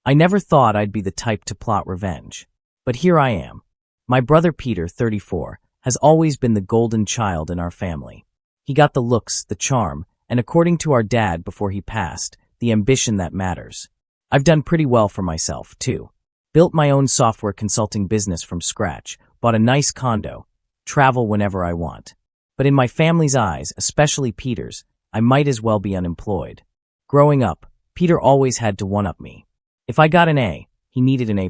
I never thought I'd be the type to plot revenge. But here I am. My brother Peter, 34, has always been the golden child in our family. He got the looks, the charm, and according to our dad before he passed, the ambition that matters. I've done pretty well for myself, too. Built my own software consulting business from scratch, bought a nice condo, travel whenever I want. But in my family's eyes, especially Peter's, I might as well be unemployed. Growing up, Peter always had to one-up me. If I got an A, he needed an A+.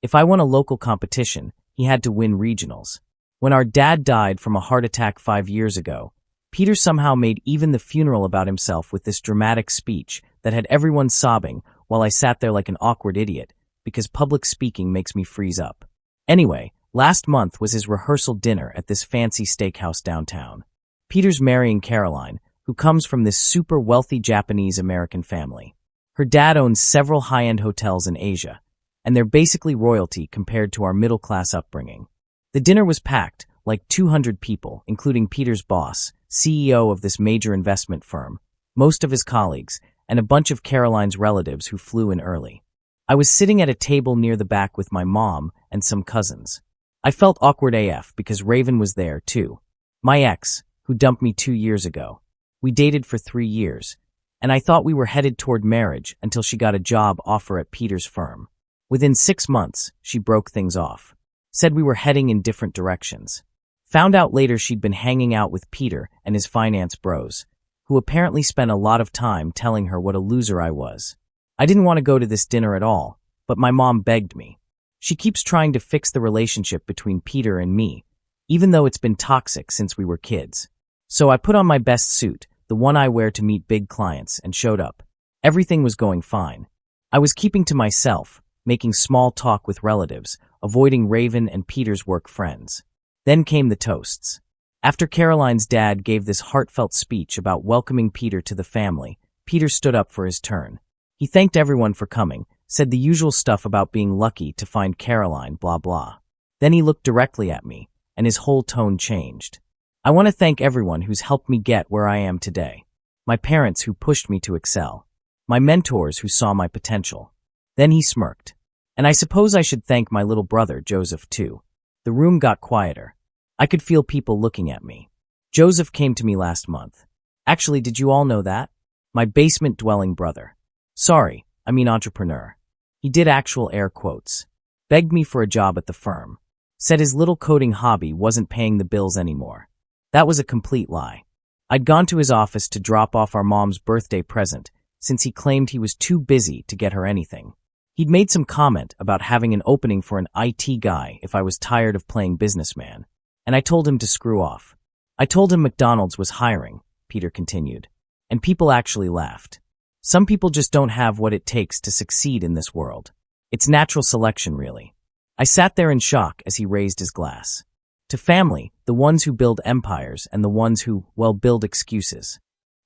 If I won a local competition, he had to win regionals. When our dad died from a heart attack 5 years ago, Peter somehow made even the funeral about himself with this dramatic speech that had everyone sobbing while I sat there like an awkward idiot, because public speaking makes me freeze up. Anyway, last month was his rehearsal dinner at this fancy steakhouse downtown. Peter's marrying Caroline, who comes from this super wealthy Japanese-American family. Her dad owns several high-end hotels in Asia, and they're basically royalty compared to our middle-class upbringing. The dinner was packed, like 200 people, including Peter's boss, CEO of this major investment firm, most of his colleagues, and a bunch of Caroline's relatives who flew in early. I was sitting at a table near the back with my mom and some cousins. I felt awkward AF because Raven was there, too. My ex, who dumped me 2 years ago. We dated for 3 years, and I thought we were headed toward marriage until she got a job offer at Peter's firm. Within 6 months, she broke things off. Said we were heading in different directions. Found out later she'd been hanging out with Peter and his finance bros, who apparently spent a lot of time telling her what a loser I was. I didn't want to go to this dinner at all, but my mom begged me. She keeps trying to fix the relationship between Peter and me, even though it's been toxic since we were kids. So I put on my best suit, the one I wear to meet big clients, and showed up. Everything was going fine. I was keeping to myself, making small talk with relatives, avoiding Raven and Peter's work friends. Then came the toasts. After Caroline's dad gave this heartfelt speech about welcoming Peter to the family, Peter stood up for his turn. He thanked everyone for coming, said the usual stuff about being lucky to find Caroline, blah blah. Then he looked directly at me, and his whole tone changed. I want to thank everyone who's helped me get where I am today. My parents who pushed me to excel. My mentors who saw my potential. Then he smirked. And I suppose I should thank my little brother, Joseph, too. The room got quieter. I could feel people looking at me. Joseph came to me last month. Actually, did you all know that? My basement-dwelling brother. Sorry, I mean entrepreneur. He did actual air quotes. Begged me for a job at the firm. Said his little coding hobby wasn't paying the bills anymore. That was a complete lie. I'd gone to his office to drop off our mom's birthday present, since he claimed he was too busy to get her anything. He'd made some comment about having an opening for an IT guy if I was tired of playing businessman, and I told him to screw off. I told him McDonald's was hiring, Peter continued, and people actually laughed. Some people just don't have what it takes to succeed in this world. It's natural selection, really. I sat there in shock as he raised his glass. To family, the ones who build empires and the ones who, well, build excuses.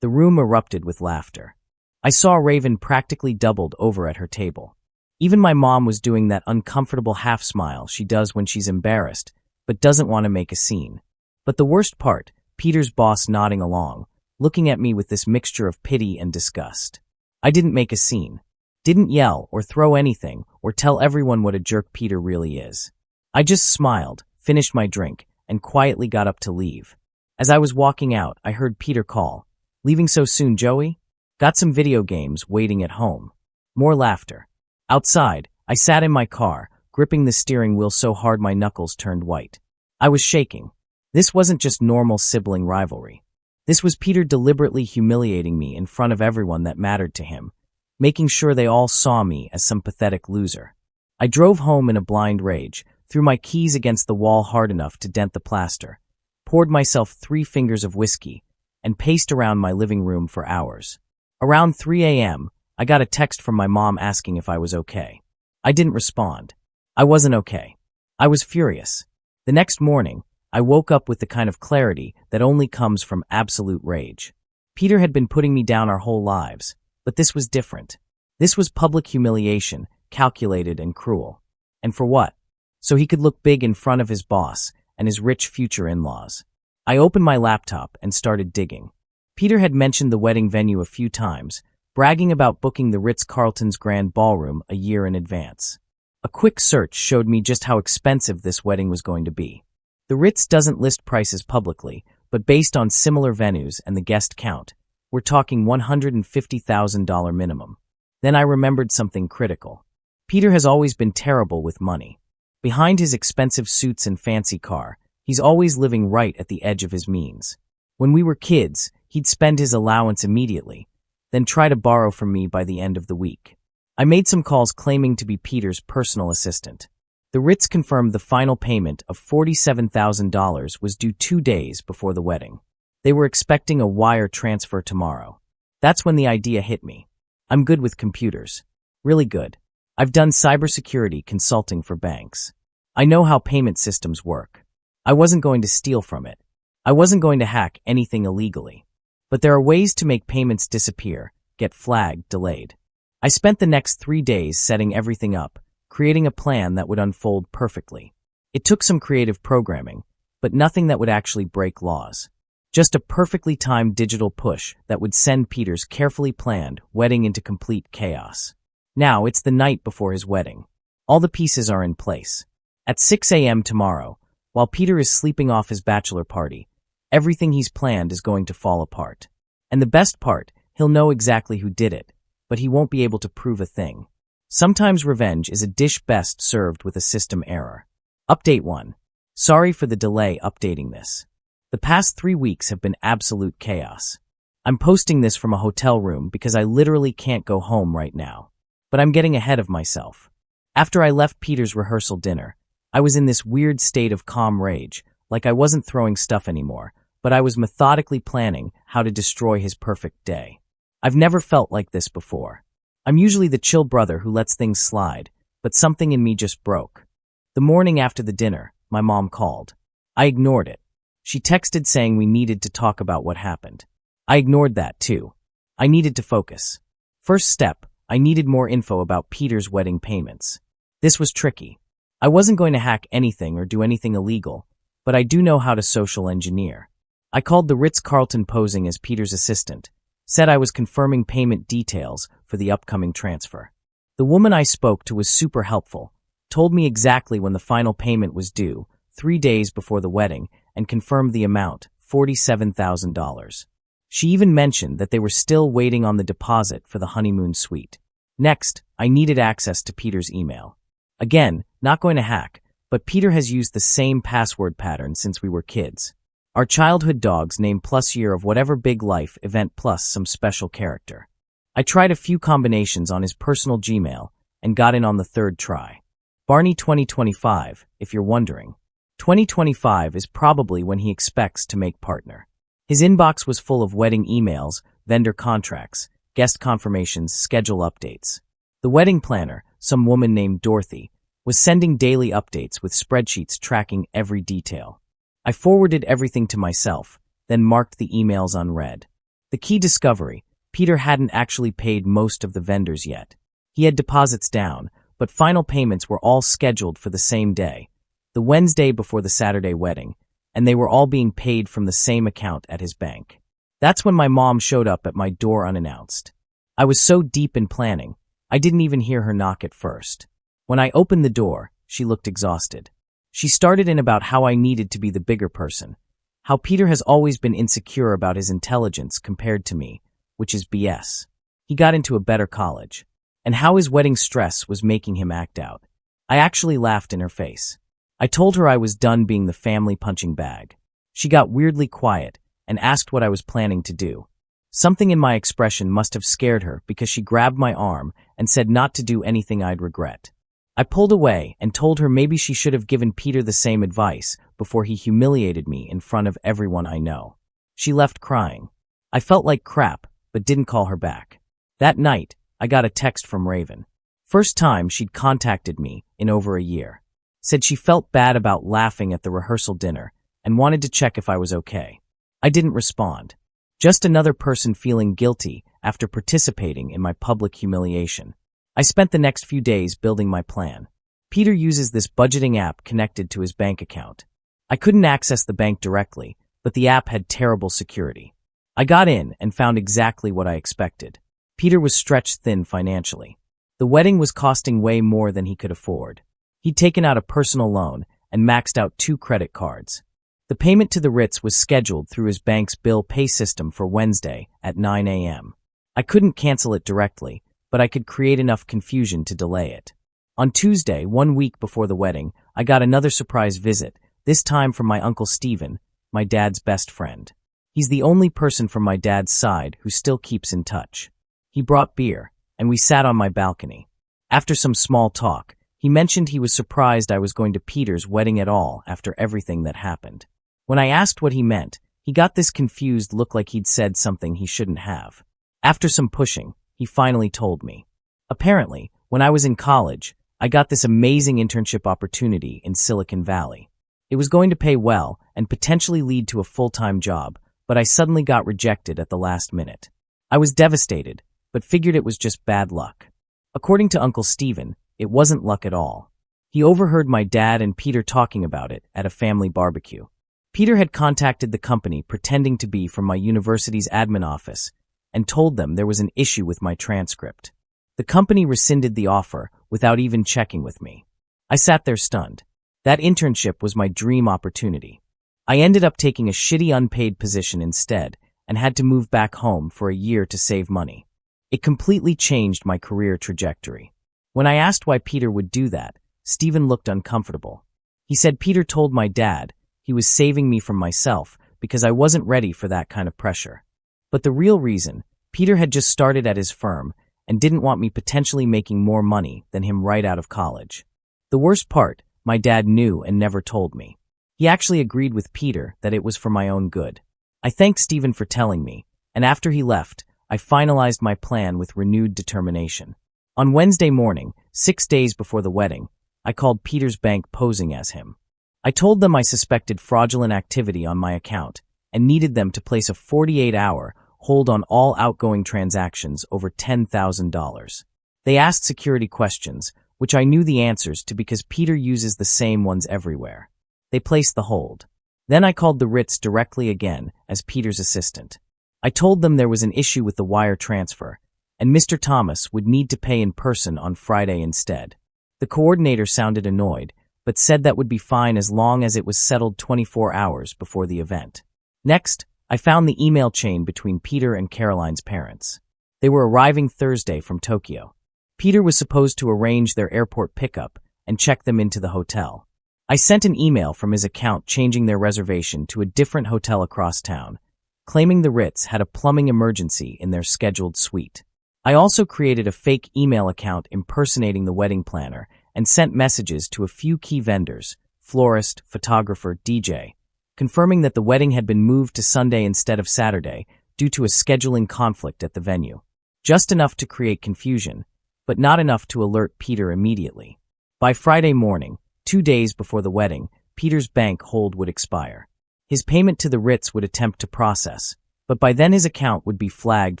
The room erupted with laughter. I saw Raven practically doubled over at her table. Even my mom was doing that uncomfortable half smile she does when she's embarrassed, but doesn't want to make a scene. But the worst part, Peter's boss nodding along, looking at me with this mixture of pity and disgust. I didn't make a scene. Didn't yell or throw anything or tell everyone what a jerk Peter really is. I just smiled, finished my drink, and quietly got up to leave. As I was walking out, I heard Peter call, "Leaving so soon, Joey? Got some video games waiting at home." More laughter. Outside, I sat in my car, gripping the steering wheel so hard my knuckles turned white. I was shaking. This wasn't just normal sibling rivalry. This was Peter deliberately humiliating me in front of everyone that mattered to him, making sure they all saw me as some pathetic loser. I drove home in a blind rage, threw my keys against the wall hard enough to dent the plaster, poured myself 3 fingers of whiskey, and paced around my living room for hours. Around 3 a.m., I got a text from my mom asking if I was okay. I didn't respond. I wasn't okay. I was furious. The next morning, I woke up with the kind of clarity that only comes from absolute rage. Peter had been putting me down our whole lives, but this was different. This was public humiliation, calculated and cruel. And for what? So he could look big in front of his boss and his rich future in-laws. I opened my laptop and started digging. Peter had mentioned the wedding venue a few times, bragging about booking the Ritz-Carlton's Grand Ballroom a year in advance. A quick search showed me just how expensive this wedding was going to be. The Ritz doesn't list prices publicly, but based on similar venues and the guest count, we're talking $150,000 minimum. Then I remembered something critical. Peter has always been terrible with money. Behind his expensive suits and fancy car, he's always living right at the edge of his means. When we were kids, he'd spend his allowance immediately, then try to borrow from me by the end of the week. I made some calls claiming to be Peter's personal assistant. The Ritz confirmed the final payment of $47,000 was due 2 days before the wedding. They were expecting a wire transfer tomorrow. That's when the idea hit me. I'm good with computers. Really good. I've done cybersecurity consulting for banks. I know how payment systems work. I wasn't going to steal from it. I wasn't going to hack anything illegally. But there are ways to make payments disappear, get flagged, delayed. I spent the next 3 days setting everything up, creating a plan that would unfold perfectly. It took some creative programming, but nothing that would actually break laws. Just a perfectly timed digital push that would send Peter's carefully planned wedding into complete chaos. Now it's the night before his wedding. All the pieces are in place. At 6 a.m. tomorrow, while Peter is sleeping off his bachelor party, everything he's planned is going to fall apart. And the best part, he'll know exactly who did it, but he won't be able to prove a thing. Sometimes revenge is a dish best served with a system error. Update 1. Sorry for the delay updating this. The past 3 weeks have been absolute chaos. I'm posting this from a hotel room because I literally can't go home right now. But I'm getting ahead of myself. After I left Peter's rehearsal dinner, I was in this weird state of calm rage, like I wasn't throwing stuff anymore, but I was methodically planning how to destroy his perfect day. I've never felt like this before. I'm usually the chill brother who lets things slide, but something in me just broke. The morning after the dinner, my mom called. I ignored it. She texted saying we needed to talk about what happened. I ignored that too. I needed to focus. First step, I needed more info about Peter's wedding payments. This was tricky. I wasn't going to hack anything or do anything illegal, but I do know how to social engineer. I called the Ritz-Carlton posing as Peter's assistant, said I was confirming payment details for the upcoming transfer. The woman I spoke to was super helpful, told me exactly when the final payment was due, 3 days before the wedding, and confirmed the amount, $47,000. She even mentioned that they were still waiting on the deposit for the honeymoon suite. Next, I needed access to Peter's email. Again, not going to hack, but Peter has used the same password pattern since we were kids. Our childhood dog's name plus year of whatever big life event plus some special character. I tried a few combinations on his personal Gmail and got in on the third try. Barney 2025, if you're wondering. 2025 is probably when he expects to make partner. His inbox was full of wedding emails, vendor contracts, guest confirmations, schedule updates. The wedding planner, some woman named Dorothy, was sending daily updates with spreadsheets tracking every detail. I forwarded everything to myself, then marked the emails unread. The key discovery, Peter hadn't actually paid most of the vendors yet. He had deposits down, but final payments were all scheduled for the same day, the Wednesday before the Saturday wedding, and they were all being paid from the same account at his bank. That's when my mom showed up at my door unannounced. I was so deep in planning, I didn't even hear her knock at first. When I opened the door, she looked exhausted. She started in about how I needed to be the bigger person, how Peter has always been insecure about his intelligence compared to me, which is BS. He got into a better college, and how his wedding stress was making him act out. I actually laughed in her face. I told her I was done being the family punching bag. She got weirdly quiet and asked what I was planning to do. Something in my expression must have scared her because she grabbed my arm and said not to do anything I'd regret. I pulled away and told her maybe she should have given Peter the same advice before he humiliated me in front of everyone I know. She left crying. I felt like crap, but didn't call her back. That night, I got a text from Raven. First time she'd contacted me in over a year. Said she felt bad about laughing at the rehearsal dinner and wanted to check if I was okay. I didn't respond. Just another person feeling guilty after participating in my public humiliation. I spent the next few days building my plan. Peter uses this budgeting app connected to his bank account. I couldn't access the bank directly, but the app had terrible security. I got in and found exactly what I expected. Peter was stretched thin financially. The wedding was costing way more than he could afford. He'd taken out a personal loan and maxed out 2 credit cards. The payment to the Ritz was scheduled through his bank's bill pay system for Wednesday at 9 a.m. I couldn't cancel it directly, but I could create enough confusion to delay it. On Tuesday, 1 week before the wedding, I got another surprise visit, this time from my Uncle Stephen, my dad's best friend. He's the only person from my dad's side who still keeps in touch. He brought beer, and we sat on my balcony. After some small talk, he mentioned he was surprised I was going to Peter's wedding at all after everything that happened. When I asked what he meant, he got this confused look like he'd said something he shouldn't have. After some pushing, he finally told me. Apparently, when I was in college, I got this amazing internship opportunity in Silicon Valley. It was going to pay well and potentially lead to a full-time job, but I suddenly got rejected at the last minute. I was devastated, but figured it was just bad luck. According to Uncle Stephen, it wasn't luck at all. He overheard my dad and Peter talking about it at a family barbecue. Peter had contacted the company pretending to be from my university's admin office and told them there was an issue with my transcript. The company rescinded the offer without even checking with me. I sat there stunned. That internship was my dream opportunity. I ended up taking a shitty unpaid position instead and had to move back home for a year to save money. It completely changed my career trajectory. When I asked why Peter would do that, Stephen looked uncomfortable. He said Peter told my dad he was saving me from myself because I wasn't ready for that kind of pressure. But the real reason, Peter had just started at his firm and didn't want me potentially making more money than him right out of college. The worst part, my dad knew and never told me. He actually agreed with Peter that it was for my own good. I thanked Stephen for telling me, and after he left, I finalized my plan with renewed determination. On Wednesday morning, 6 days before the wedding, I called Peter's bank posing as him. I told them I suspected fraudulent activity on my account and needed them to place a 48-hour hold on all outgoing transactions over $10,000. They asked security questions, which I knew the answers to because Peter uses the same ones everywhere. They placed the hold. Then I called the Ritz directly again as Peter's assistant. I told them there was an issue with the wire transfer, and Mr. Thomas would need to pay in person on Friday instead. The coordinator sounded annoyed, but said that would be fine as long as it was settled 24 hours before the event. Next, I found the email chain between Peter and Caroline's parents. They were arriving Thursday from Tokyo. Peter was supposed to arrange their airport pickup and check them into the hotel. I sent an email from his account changing their reservation to a different hotel across town, claiming the Ritz had a plumbing emergency in their scheduled suite. I also created a fake email account impersonating the wedding planner and sent messages to a few key vendors, florist, photographer, DJ, confirming that the wedding had been moved to Sunday instead of Saturday due to a scheduling conflict at the venue. Just enough to create confusion, but not enough to alert Peter immediately. By Friday morning, 2 days before the wedding, Peter's bank hold would expire. His payment to the Ritz would attempt to process, but by then his account would be flagged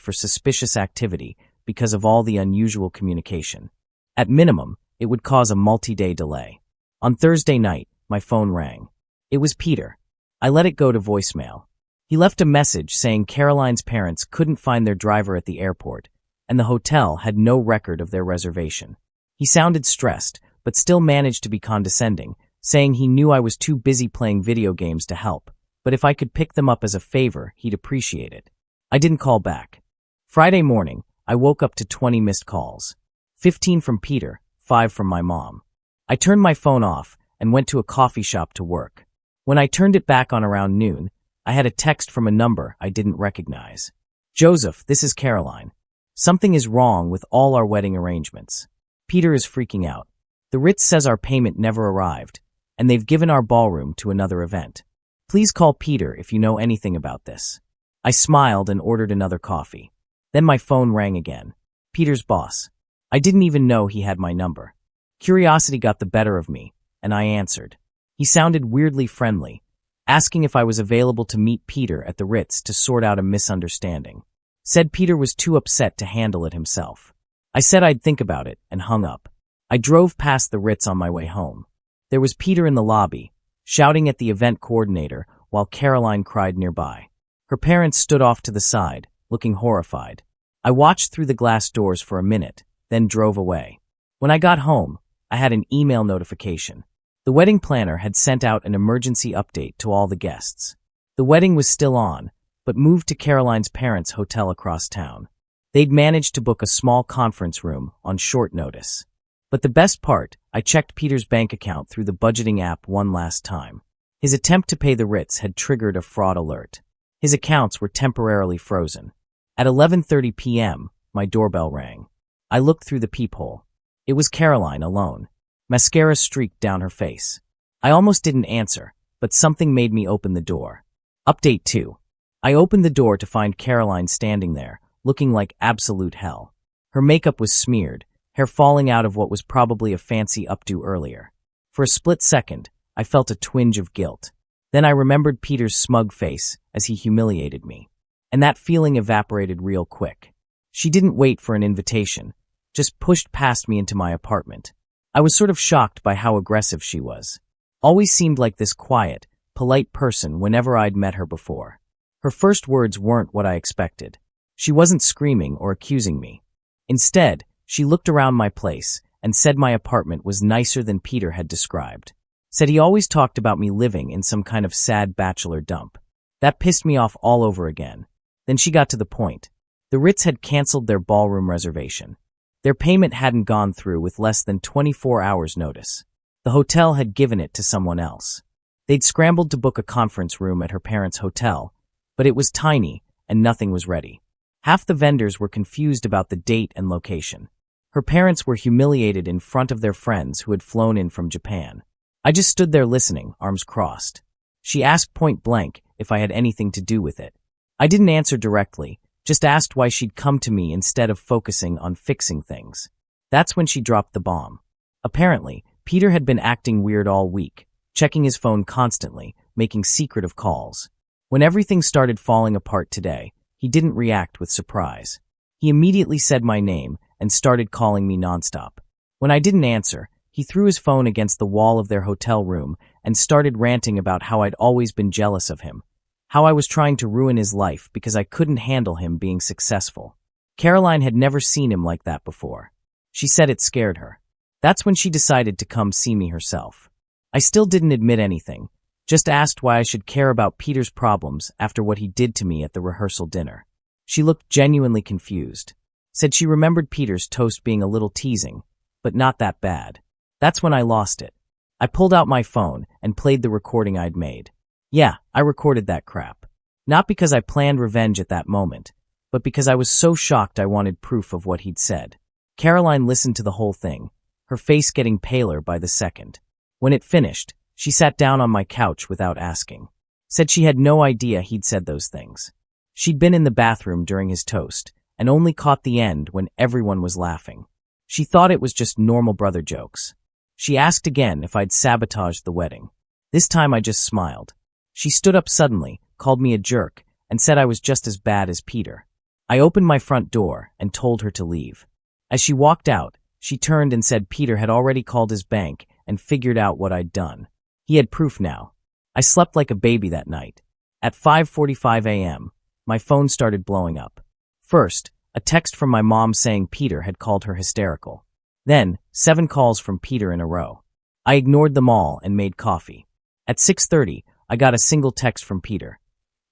for suspicious activity because of all the unusual communication. At minimum, it would cause a multi-day delay. On Thursday night, my phone rang. It was Peter. I let it go to voicemail. He left a message saying Caroline's parents couldn't find their driver at the airport, and the hotel had no record of their reservation. He sounded stressed, but still managed to be condescending, saying he knew I was too busy playing video games to help, but if I could pick them up as a favor, he'd appreciate it. I didn't call back. Friday morning, I woke up to 20 missed calls. 15 from Peter, 5 from my mom. I turned my phone off and went to a coffee shop to work. When I turned it back on around noon, I had a text from a number I didn't recognize. Joseph, this is Caroline. Something is wrong with all our wedding arrangements. Peter is freaking out. The Ritz says our payment never arrived, and they've given our ballroom to another event. Please call Peter if you know anything about this. I smiled and ordered another coffee. Then my phone rang again. Peter's boss. I didn't even know he had my number. Curiosity got the better of me, and I answered. He sounded weirdly friendly, asking if I was available to meet Peter at the Ritz to sort out a misunderstanding. Said Peter was too upset to handle it himself. I said I'd think about it and hung up. I drove past the Ritz on my way home. There was Peter in the lobby, shouting at the event coordinator while Caroline cried nearby. Her parents stood off to the side, looking horrified. I watched through the glass doors for a minute, then drove away. When I got home, I had an email notification. The wedding planner had sent out an emergency update to all the guests. The wedding was still on, but moved to Caroline's parents' hotel across town. They'd managed to book a small conference room on short notice. But the best part, I checked Peter's bank account through the budgeting app one last time. His attempt to pay the Ritz had triggered a fraud alert. His accounts were temporarily frozen. At 11:30 p.m., my doorbell rang. I looked through the peephole. It was Caroline alone. Mascara streaked down her face. I almost didn't answer, but something made me open the door. Update 2. I opened the door to find Caroline standing there, looking like absolute hell. Her makeup was smeared, hair falling out of what was probably a fancy updo earlier. For a split second, I felt a twinge of guilt. Then I remembered Peter's smug face as he humiliated me. And that feeling evaporated real quick. She didn't wait for an invitation, just pushed past me into my apartment. I was sort of shocked by how aggressive she was. Always seemed like this quiet, polite person whenever I'd met her before. Her first words weren't what I expected. She wasn't screaming or accusing me. Instead, she looked around my place and said my apartment was nicer than Peter had described. Said he always talked about me living in some kind of sad bachelor dump. That pissed me off all over again. Then she got to the point. The Ritz had canceled their ballroom reservation. Their payment hadn't gone through with less than 24 hours' notice. The hotel had given it to someone else. They'd scrambled to book a conference room at her parents' hotel, but it was tiny and nothing was ready. Half the vendors were confused about the date and location. Her parents were humiliated in front of their friends who had flown in from Japan. I just stood there listening, arms crossed. She asked point blank if I had anything to do with it. I didn't answer directly, just asked why she'd come to me instead of focusing on fixing things. That's when she dropped the bomb. Apparently, Peter had been acting weird all week, checking his phone constantly, making secretive calls. When everything started falling apart today, he didn't react with surprise. He immediately said my name and started calling me nonstop. When I didn't answer, he threw his phone against the wall of their hotel room and started ranting about how I'd always been jealous of him, how I was trying to ruin his life because I couldn't handle him being successful. Caroline had never seen him like that before. She said it scared her. That's when she decided to come see me herself. I still didn't admit anything, just asked why I should care about Peter's problems after what he did to me at the rehearsal dinner. She looked genuinely confused. Said she remembered Peter's toast being a little teasing, but not that bad. That's when I lost it. I pulled out my phone and played the recording I'd made. Yeah, I recorded that crap. Not because I planned revenge at that moment, but because I was so shocked I wanted proof of what he'd said. Caroline listened to the whole thing, her face getting paler by the second. When it finished, she sat down on my couch without asking. Said she had no idea he'd said those things. She'd been in the bathroom during his toast and only caught the end when everyone was laughing. She thought it was just normal brother jokes. She asked again if I'd sabotaged the wedding. This time I just smiled. She stood up suddenly, called me a jerk, and said I was just as bad as Peter. I opened my front door and told her to leave. As she walked out, she turned and said Peter had already called his bank and figured out what I'd done. He had proof now. I slept like a baby that night. At 5:45 a.m., my phone started blowing up. First, a text from my mom saying Peter had called her hysterical. Then, 7 calls from Peter in a row. I ignored them all and made coffee. At 6:30, I got a single text from Peter.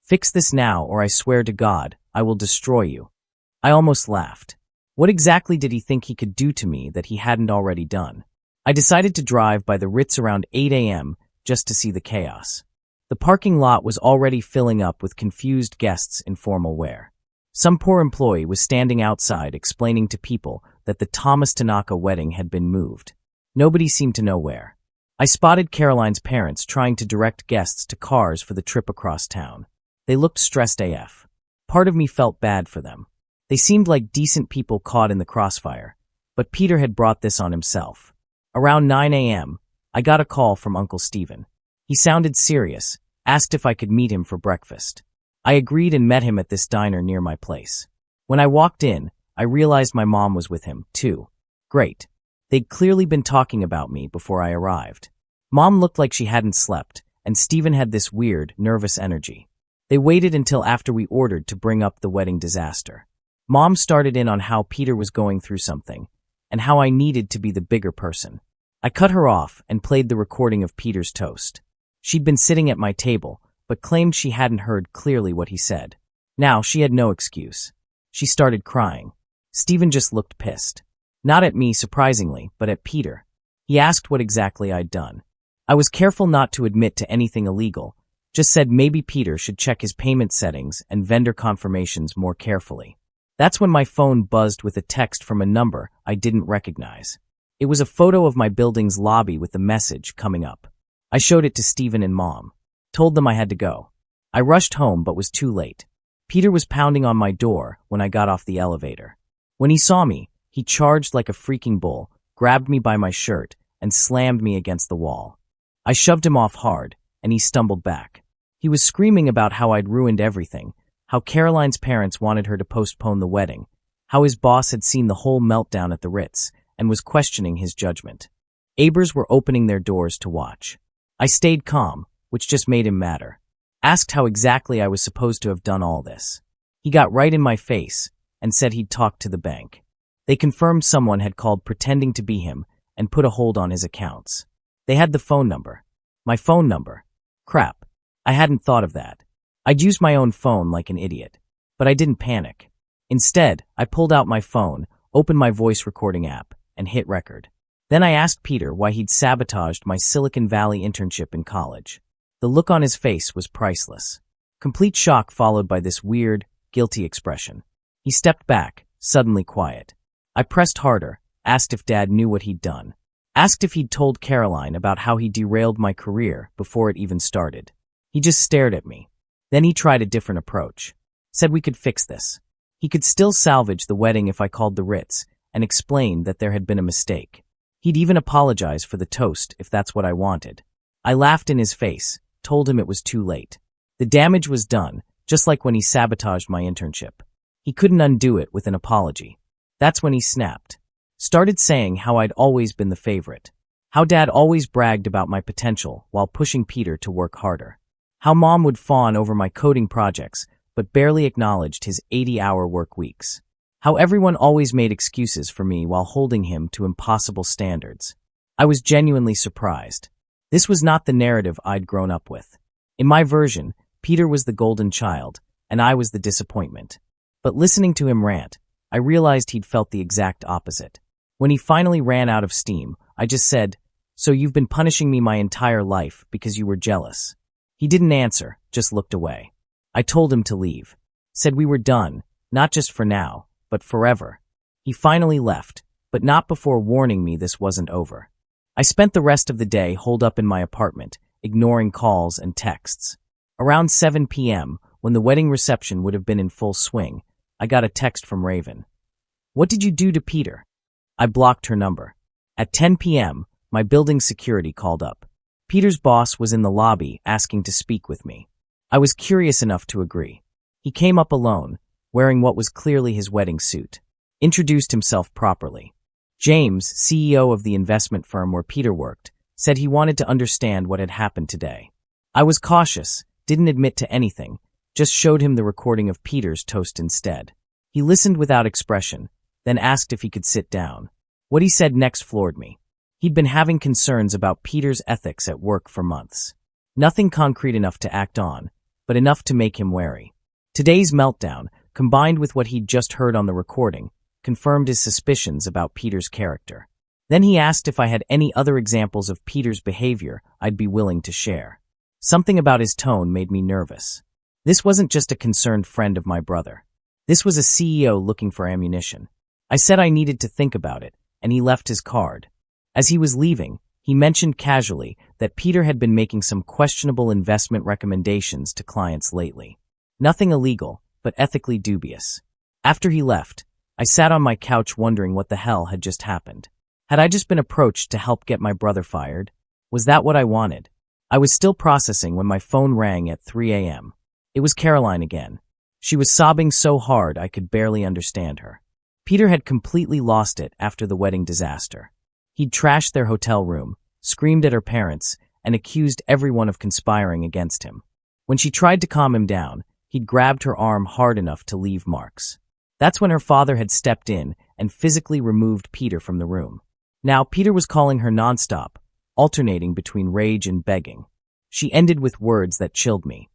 Fix this now or I swear to God, I will destroy you. I almost laughed. What exactly did he think he could do to me that he hadn't already done? I decided to drive by the Ritz around 8 a.m. just to see the chaos. The parking lot was already filling up with confused guests in formal wear. Some poor employee was standing outside explaining to people that the Thomas Tanaka wedding had been moved. Nobody seemed to know where. I spotted Caroline's parents trying to direct guests to cars for the trip across town. They looked stressed AF. Part of me felt bad for them. They seemed like decent people caught in the crossfire, but Peter had brought this on himself. Around 9 a.m., I got a call from Uncle Stephen. He sounded serious, asked if I could meet him for breakfast. I agreed and met him at this diner near my place. When I walked in, I realized my mom was with him, too. Great. They'd clearly been talking about me before I arrived. Mom looked like she hadn't slept, and Stephen had this weird, nervous energy. They waited until after we ordered to bring up the wedding disaster. Mom started in on how Peter was going through something, and how I needed to be the bigger person. I cut her off and played the recording of Peter's toast. She'd been sitting at my table, but claimed she hadn't heard clearly what he said. Now she had no excuse. She started crying. Stephen just looked pissed. Not at me, surprisingly, but at Peter. He asked what exactly I'd done. I was careful not to admit to anything illegal, just said maybe Peter should check his payment settings and vendor confirmations more carefully. That's when my phone buzzed with a text from a number I didn't recognize. It was a photo of my building's lobby with the message coming up. I showed it to Stephen and Mom. Told them I had to go. I rushed home but was too late. Peter was pounding on my door when I got off the elevator. When he saw me, he charged like a freaking bull, grabbed me by my shirt, and slammed me against the wall. I shoved him off hard, and he stumbled back. He was screaming about how I'd ruined everything, how Caroline's parents wanted her to postpone the wedding, how his boss had seen the whole meltdown at the Ritz, and was questioning his judgment. Neighbors were opening their doors to watch. I stayed calm, which just made him madder. Asked how exactly I was supposed to have done all this. He got right in my face and said he'd talked to the bank. They confirmed someone had called pretending to be him and put a hold on his accounts. They had the phone number. My phone number. Crap. I hadn't thought of that. I'd used my own phone like an idiot. But I didn't panic. Instead, I pulled out my phone, opened my voice recording app, and hit record. Then I asked Peter why he'd sabotaged my Silicon Valley internship in college. The look on his face was priceless. Complete shock followed by this weird, guilty expression. He stepped back, suddenly quiet. I pressed harder, asked if Dad knew what he'd done. Asked if he'd told Caroline about how he derailed my career before it even started. He just stared at me. Then he tried a different approach. Said we could fix this. He could still salvage the wedding if I called the Ritz, and explained that there had been a mistake. He'd even apologize for the toast if that's what I wanted. I laughed in his face, told him it was too late. The damage was done, just like when he sabotaged my internship. He couldn't undo it with an apology. That's when he snapped. Started saying how I'd always been the favorite. How Dad always bragged about my potential while pushing Peter to work harder. How Mom would fawn over my coding projects, but barely acknowledged his 80-hour work weeks. How everyone always made excuses for me while holding him to impossible standards. I was genuinely surprised. This was not the narrative I'd grown up with. In my version, Peter was the golden child, and I was the disappointment. But listening to him rant, I realized he'd felt the exact opposite. When he finally ran out of steam, I just said, "So you've been punishing me my entire life because you were jealous." He didn't answer, just looked away. I told him to leave. Said we were done, not just for now, but forever. He finally left, but not before warning me this wasn't over. I spent the rest of the day holed up in my apartment, ignoring calls and texts. Around 7 p.m., when the wedding reception would have been in full swing, I got a text from Raven. "What did you do to Peter?" I blocked her number. At 10 p.m., my building security called up. Peter's boss was in the lobby asking to speak with me. I was curious enough to agree. He came up alone, wearing what was clearly his wedding suit. Introduced himself properly. James, CEO of the investment firm where Peter worked, said he wanted to understand what had happened today. I was cautious, didn't admit to anything, just showed him the recording of Peter's toast instead. He listened without expression, then asked if he could sit down. What he said next floored me. He'd been having concerns about Peter's ethics at work for months. Nothing concrete enough to act on, but enough to make him wary. Today's meltdown, combined with what he'd just heard on the recording, confirmed his suspicions about Peter's character. Then he asked if I had any other examples of Peter's behavior I'd be willing to share. Something about his tone made me nervous. This wasn't just a concerned friend of my brother. This was a CEO looking for ammunition. I said I needed to think about it, and he left his card. As he was leaving, he mentioned casually that Peter had been making some questionable investment recommendations to clients lately. Nothing illegal, but ethically dubious. After he left, I sat on my couch wondering what the hell had just happened. Had I just been approached to help get my brother fired? Was that what I wanted? I was still processing when my phone rang at 3 a.m. It was Caroline again. She was sobbing so hard I could barely understand her. Peter had completely lost it after the wedding disaster. He'd trashed their hotel room, screamed at her parents, and accused everyone of conspiring against him. When she tried to calm him down, he'd grabbed her arm hard enough to leave marks. That's when her father had stepped in and physically removed Peter from the room. Now, Peter was calling her nonstop, alternating between rage and begging. She ended with words that chilled me.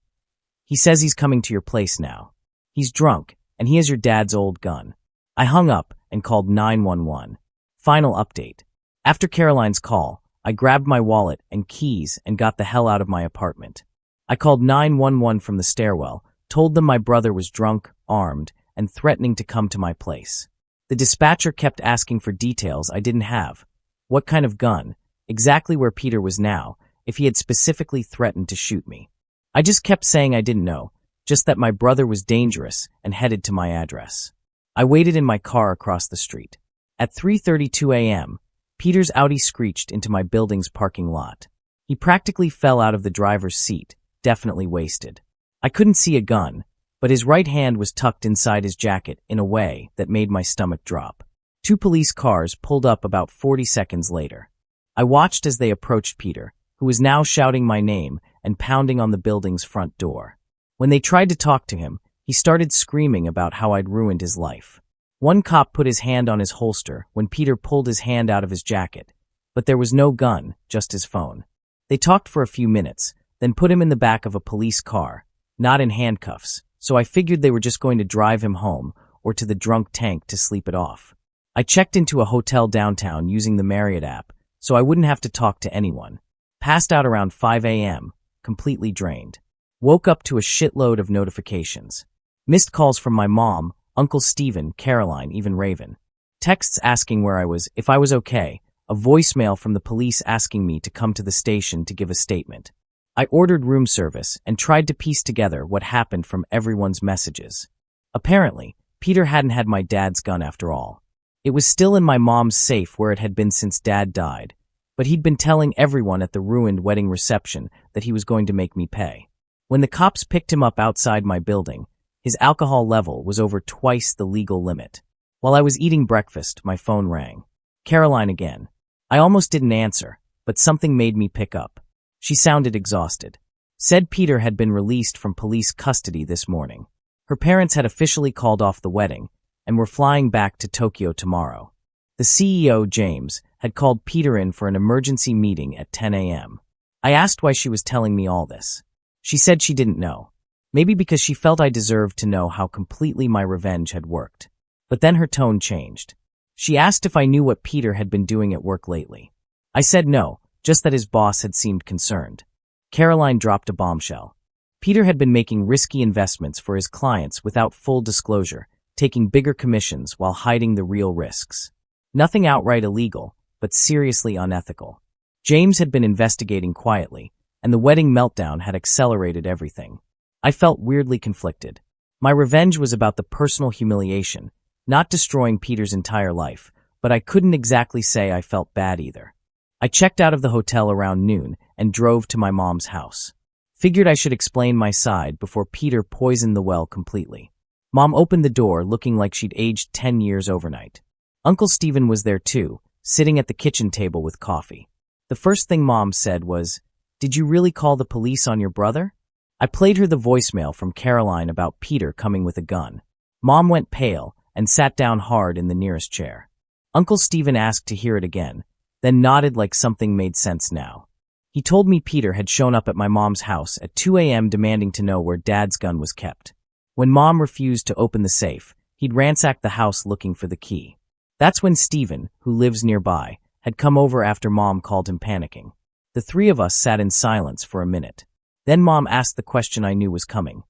"He says he's coming to your place now. He's drunk, and he has your dad's old gun." I hung up and called 911. Final update. After Caroline's call, I grabbed my wallet and keys and got the hell out of my apartment. I called 911 from the stairwell, told them my brother was drunk, armed, and threatening to come to my place. The dispatcher kept asking for details I didn't have. What kind of gun, exactly where Peter was now, if he had specifically threatened to shoot me. I just kept saying I didn't know, just that my brother was dangerous and headed to my address. I waited in my car across the street. At 3:32 a.m., Peter's Audi screeched into my building's parking lot. He practically fell out of the driver's seat, definitely wasted. I couldn't see a gun, but his right hand was tucked inside his jacket in a way that made my stomach drop. 2 police cars pulled up about 40 seconds later. I watched as they approached Peter, who was now shouting my name and pounding on the building's front door. When they tried to talk to him, he started screaming about how I'd ruined his life. One cop put his hand on his holster when Peter pulled his hand out of his jacket, but there was no gun, just his phone. They talked for a few minutes, then put him in the back of a police car, not in handcuffs, so I figured they were just going to drive him home or to the drunk tank to sleep it off. I checked into a hotel downtown using the Marriott app, so I wouldn't have to talk to anyone. Passed out around 5 a.m., completely drained. Woke up to a shitload of notifications. Missed calls from my mom, Uncle Stephen, Caroline, even Raven. Texts asking where I was, if I was okay, a voicemail from the police asking me to come to the station to give a statement. I ordered room service and tried to piece together what happened from everyone's messages. Apparently, Peter hadn't had my dad's gun after all. It was still in my mom's safe where it had been since Dad died, but he'd been telling everyone at the ruined wedding reception that he was going to make me pay. When the cops picked him up outside my building, his alcohol level was over twice the legal limit. While I was eating breakfast, my phone rang. Caroline again. I almost didn't answer, but something made me pick up. She sounded exhausted. Said Peter had been released from police custody this morning. Her parents had officially called off the wedding and were flying back to Tokyo tomorrow. The CEO, James, had called Peter in for an emergency meeting at 10 a.m. I asked why she was telling me all this. She said she didn't know. Maybe because she felt I deserved to know how completely my revenge had worked. But then her tone changed. She asked if I knew what Peter had been doing at work lately. I said no, just that his boss had seemed concerned. Caroline dropped a bombshell. Peter had been making risky investments for his clients without full disclosure, taking bigger commissions while hiding the real risks. Nothing outright illegal, but seriously unethical. James had been investigating quietly, and the wedding meltdown had accelerated everything. I felt weirdly conflicted. My revenge was about the personal humiliation, not destroying Peter's entire life, but I couldn't exactly say I felt bad either. I checked out of the hotel around noon and drove to my mom's house. Figured I should explain my side before Peter poisoned the well completely. Mom opened the door looking like she'd aged 10 years overnight. Uncle Stephen was there too, sitting at the kitchen table with coffee. The first thing Mom said was, "Did you really call the police on your brother?" I played her the voicemail from Caroline about Peter coming with a gun. Mom went pale and sat down hard in the nearest chair. Uncle Stephen asked to hear it again, then nodded like something made sense now. He told me Peter had shown up at my mom's house at 2 a.m. demanding to know where Dad's gun was kept. When Mom refused to open the safe, he'd ransacked the house looking for the key. That's when Stephen, who lives nearby, had come over after Mom called him panicking. The three of us sat in silence for a minute. Then Mom asked the question I knew was coming.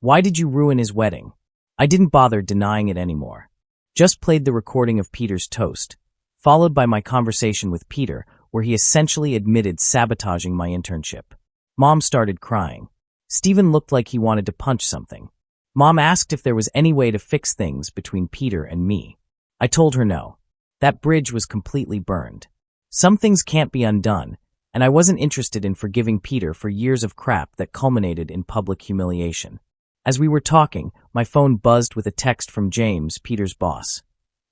Why did you ruin his wedding? I didn't bother denying it anymore. Just played the recording of Peter's toast, followed by my conversation with Peter, where he essentially admitted sabotaging my internship. Mom started crying. Stephen looked like he wanted to punch something. Mom asked if there was any way to fix things between Peter and me. I told her no. That bridge was completely burned. Some things can't be undone, and I wasn't interested in forgiving Peter for years of crap that culminated in public humiliation. As we were talking, my phone buzzed with a text from James, Peter's boss.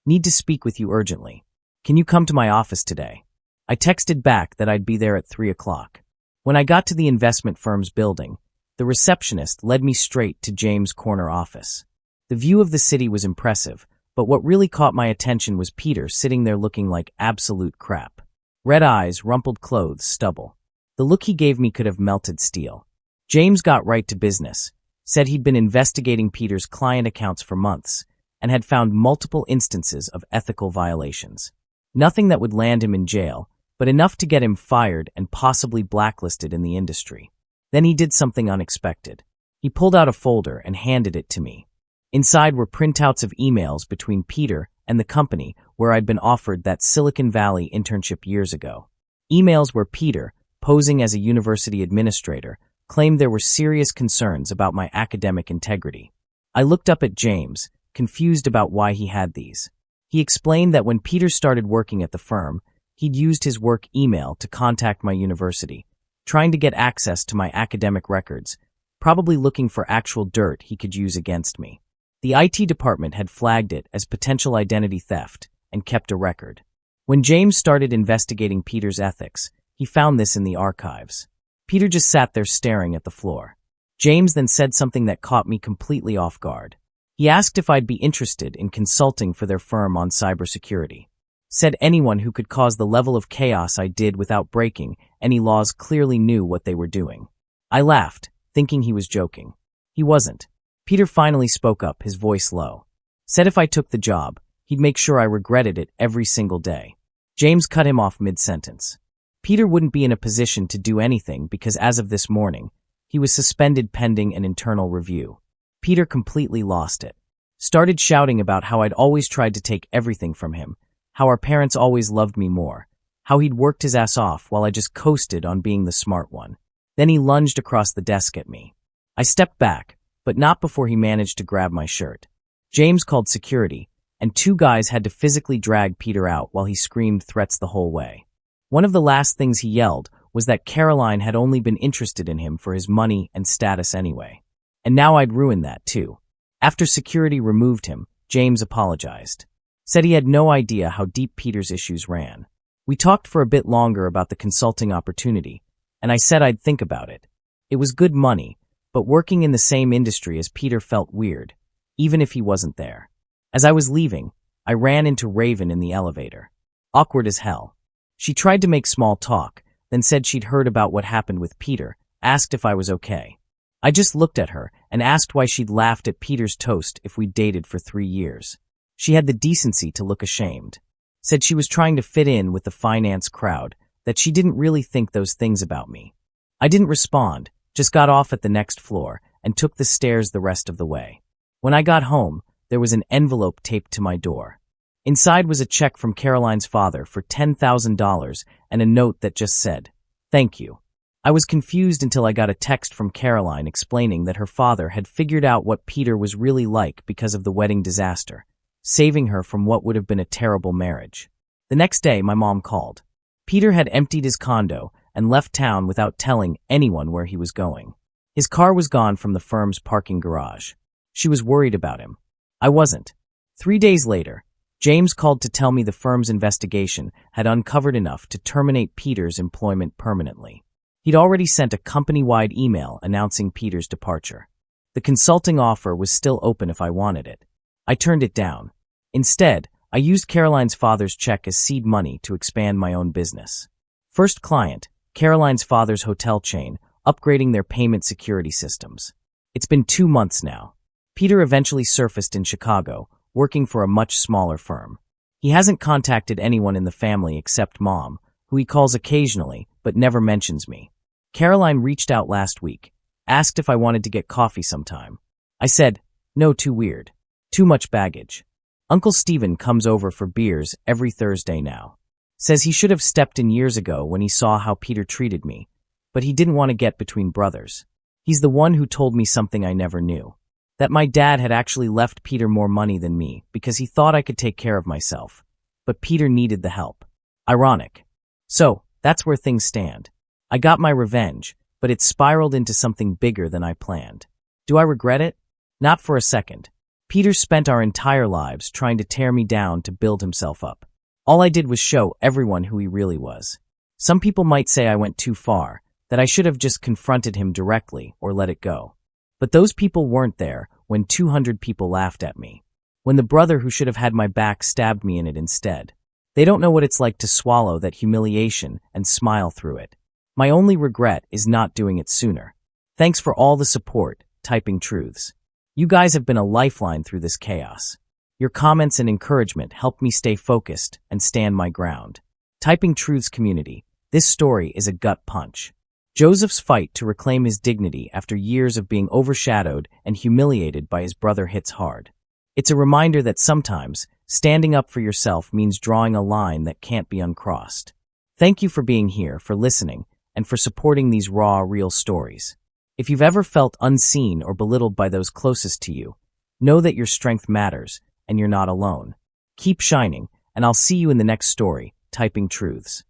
"Need to speak with you urgently. Can you come to my office today?" I texted back that I'd be there at 3 o'clock. When I got to the investment firm's building, the receptionist led me straight to James' corner office. The view of the city was impressive, but what really caught my attention was Peter sitting there looking like absolute crap. Red eyes, rumpled clothes, stubble. The look he gave me could have melted steel. James got right to business, said he'd been investigating Peter's client accounts for months, and had found multiple instances of ethical violations. Nothing that would land him in jail, but enough to get him fired and possibly blacklisted in the industry. Then he did something unexpected. He pulled out a folder and handed it to me. Inside were printouts of emails between Peter and the company where I'd been offered that Silicon Valley internship years ago. Emails where Peter, posing as a university administrator, claimed there were serious concerns about my academic integrity. I looked up at James, confused about why he had these. He explained that when Peter started working at the firm, he'd used his work email to contact my university, trying to get access to my academic records, probably looking for actual dirt he could use against me. The IT department had flagged it as potential identity theft and kept a record. When James started investigating Peter's ethics, he found this in the archives. Peter just sat there staring at the floor. James then said something that caught me completely off guard. He asked if I'd be interested in consulting for their firm on cybersecurity. Said anyone who could cause the level of chaos I did without breaking any laws clearly knew what they were doing. I laughed, thinking he was joking. He wasn't. Peter finally spoke up, his voice low. Said if I took the job, he'd make sure I regretted it every single day. James cut him off mid-sentence. Peter wouldn't be in a position to do anything because as of this morning, he was suspended pending an internal review. Peter completely lost it. Started shouting about how I'd always tried to take everything from him, how our parents always loved me more, how he'd worked his ass off while I just coasted on being the smart one. Then he lunged across the desk at me. I stepped back, but not before he managed to grab my shirt. James called security, and 2 guys had to physically drag Peter out while he screamed threats the whole way. One of the last things he yelled was that Caroline had only been interested in him for his money and status anyway. And now I'd ruined that too. After security removed him, James apologized. Said he had no idea how deep Peter's issues ran. We talked for a bit longer about the consulting opportunity, and I said I'd think about it. It was good money, but working in the same industry as Peter felt weird, even if he wasn't there. As I was leaving, I ran into Raven in the elevator. Awkward as hell. She tried to make small talk, then said she'd heard about what happened with Peter, asked if I was okay. I just looked at her and asked why she'd laughed at Peter's toast if we'd dated for 3 years. She had the decency to look ashamed. Said she was trying to fit in with the finance crowd, that she didn't really think those things about me. I didn't respond, just got off at the next floor and took the stairs the rest of the way. When I got home, there was an envelope taped to my door. Inside was a check from Caroline's father for $10,000 and a note that just said, "Thank you." I was confused until I got a text from Caroline explaining that her father had figured out what Peter was really like because of the wedding disaster, saving her from what would have been a terrible marriage. The next day, my mom called. Peter had emptied his condo and left town without telling anyone where he was going. His car was gone from the firm's parking garage. She was worried about him. I wasn't. 3 days later, James called to tell me the firm's investigation had uncovered enough to terminate Peter's employment permanently. He'd already sent a company-wide email announcing Peter's departure. The consulting offer was still open if I wanted it. I turned it down. Instead, I used Caroline's father's check as seed money to expand my own business. First client, Caroline's father's hotel chain, upgrading their payment security systems. It's been 2 months now. Peter eventually surfaced in Chicago, working for a much smaller firm. He hasn't contacted anyone in the family except Mom, who he calls occasionally but never mentions me. Caroline reached out last week, asked if I wanted to get coffee sometime. I said, no, too weird. Too much baggage. Uncle Stephen comes over for beers every Thursday now. Says he should have stepped in years ago when he saw how Peter treated me, but he didn't want to get between brothers. He's the one who told me something I never knew. That my dad had actually left Peter more money than me because he thought I could take care of myself, but Peter needed the help. Ironic. So, that's where things stand. I got my revenge, but it spiraled into something bigger than I planned. Do I regret it? Not for a second. Peter spent our entire lives trying to tear me down to build himself up. All I did was show everyone who he really was. Some people might say I went too far, that I should have just confronted him directly or let it go. But those people weren't there when 200 people laughed at me. When the brother who should have had my back stabbed me in it instead. They don't know what it's like to swallow that humiliation and smile through it. My only regret is not doing it sooner. Thanks for all the support, typing truths. You guys have been a lifeline through this chaos. Your comments and encouragement help me stay focused and stand my ground. Typing Truths community, this story is a gut punch. Joseph's fight to reclaim his dignity after years of being overshadowed and humiliated by his brother hits hard. It's a reminder that sometimes standing up for yourself means drawing a line that can't be uncrossed. Thank you for being here, for listening, and for supporting these raw, real stories. If you've ever felt unseen or belittled by those closest to you, know that your strength matters and you're not alone. Keep shining, and I'll see you in the next story, Typing Truths.